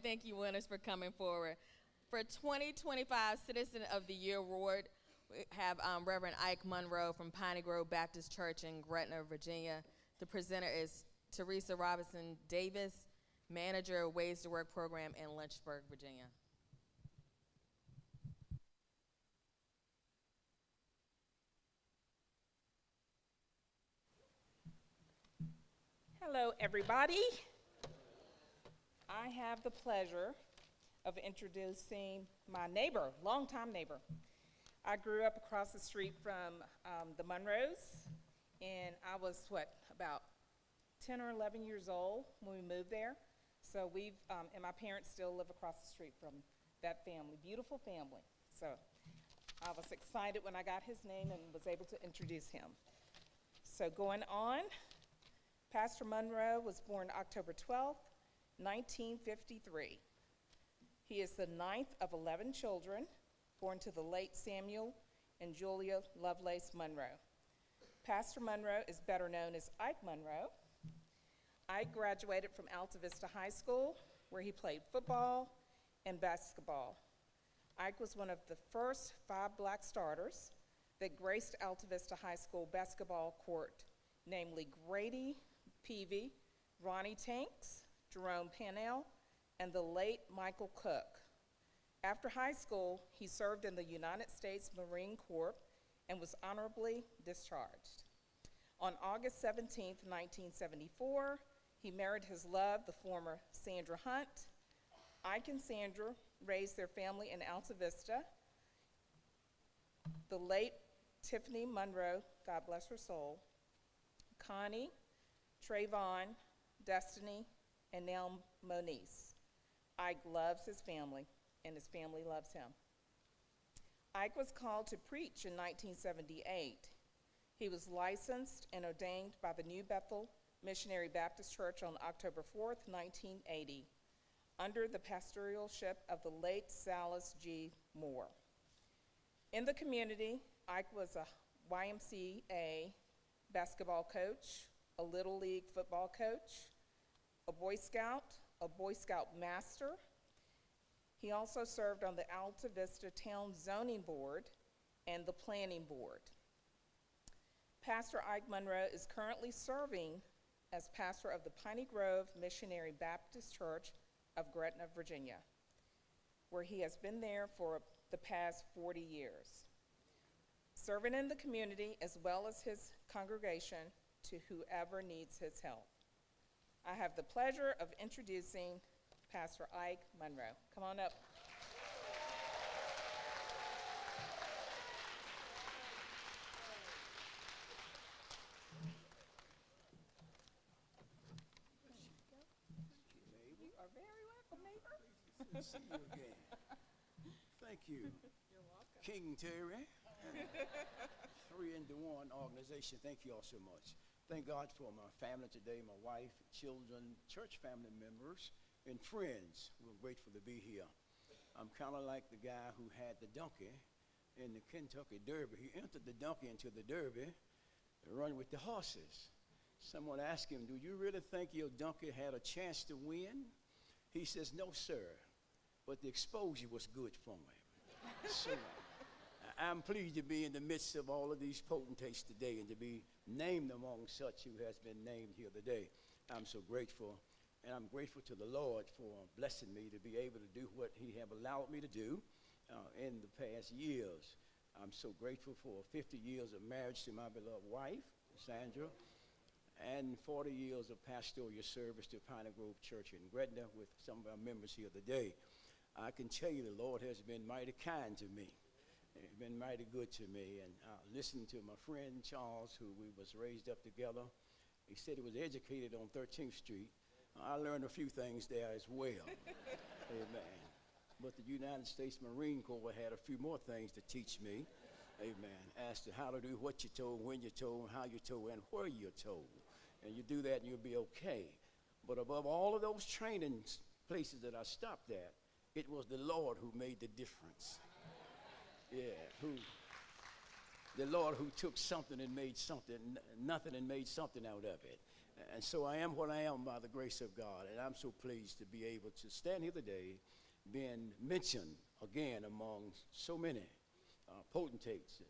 Thank you, winners, for coming forward. For 2025 Citizen of the Year Award, we have Reverend Ike Monroe from Piney Grove Baptist Church in Gretna, Virginia. The presenter is Teresa Robinson Davis, Manager of Ways to Work Program in Lynchburg, Virginia. Hello, everybody. I have the pleasure of introducing my neighbor, longtime neighbor. I grew up across the street from the Monroes, and I was, about 10 or 11 years old when we moved there. So and my parents still live across the street from that family, beautiful family. So I was excited when I got his name and was able to introduce him. So going on, Pastor Monroe was born October 12th, 1953. He is the ninth of 11 children born to the late Samuel and Julia Lovelace Monroe. Pastor Monroe is better known as Ike Monroe. Ike graduated from Alta Vista High School, where he played football and basketball. Ike was one of the first 5 black starters that graced Alta Vista High School basketball court, namely Grady Peavy, Ronnie Tanks, Jerome Pannell, and the late Michael Cook. After high school, he served in the United States Marine Corps and was honorably discharged. On August 17, 1974, he married his love, the former Sandra Hunt. Ike and Sandra raised their family in Alta Vista. The late Tiffany Monroe, God bless her soul, Connie, Trayvon, Destiny, and now Moniece. Ike loves his family, and his family loves him. Ike was called to preach in 1978. He was licensed and ordained by the New Bethel Missionary Baptist Church on October 4th, 1980, under the pastoralship of the late Silas G. Moore. In the community, Ike was a YMCA basketball coach, a Little League football coach, a Boy Scout master. He also served on the Alta Vista Town Zoning Board and the Planning Board. Pastor Ike Monroe is currently serving as pastor of the Piney Grove Missionary Baptist Church of Gretna, Virginia, where he has been there for the past 40 years, serving in the community as well as his congregation to whoever needs his help. I have the pleasure of introducing Pastor Ike Monroe. Come on up. You are very welcome, neighbor. Pleased to see you again. Thank you. You're welcome. King Terry, 3 into 1 organization. Thank you all so much. Thank God for my family today, my wife, children, church family members, and friends. We're grateful to be here. I'm kind of like the guy who had the donkey in the Kentucky Derby. He entered the donkey into the Derby to run with the horses. Someone asked him, "Do you really think your donkey had a chance to win?" He says, "No, sir, but the exposure was good for him." So I'm pleased to be in the midst of all of these potentates today and to be named among such who has been named here today. I'm so grateful, and I'm grateful to the Lord for blessing me to be able to do what he have allowed me to do in the past years. I'm so grateful for 50 years of marriage to my beloved wife, Sandra, and 40 years of pastoral service to Piney Grove Church in Gretna with some of our members here today. I can tell you the Lord has been mighty kind to me. It's been mighty good to me, and listening to my friend Charles, who we was raised up together. He said he was educated on 13th Street. I learned a few things there as well. Amen. But the United States Marine Corps had a few more things to teach me. Amen. As to how to do what you're told, when you're told, how you're told, and where you're told. And you do that and you'll be okay. But above all of those training places that I stopped at, it was the Lord who made the difference. Yeah, the Lord who took something and made something, nothing and made something out of it. And so I am what I am by the grace of God. And I'm so pleased to be able to stand here today being mentioned again among so many potentates and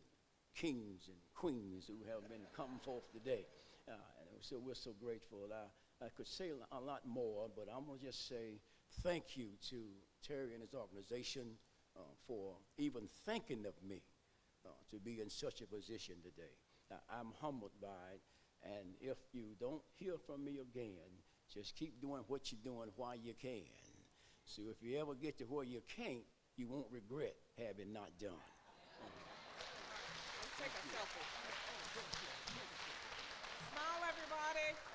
kings and queens who have been come forth today. And so we're so grateful. I could say a lot more, but I'm going to just say thank you to Terry and his organization for even thinking of me to be in such a position today. I'm humbled by it, and if you don't hear from me again, just keep doing what you're doing while you can. So if you ever get to where you can't, you won't regret having not done. Let's take a selfie. Smile, everybody.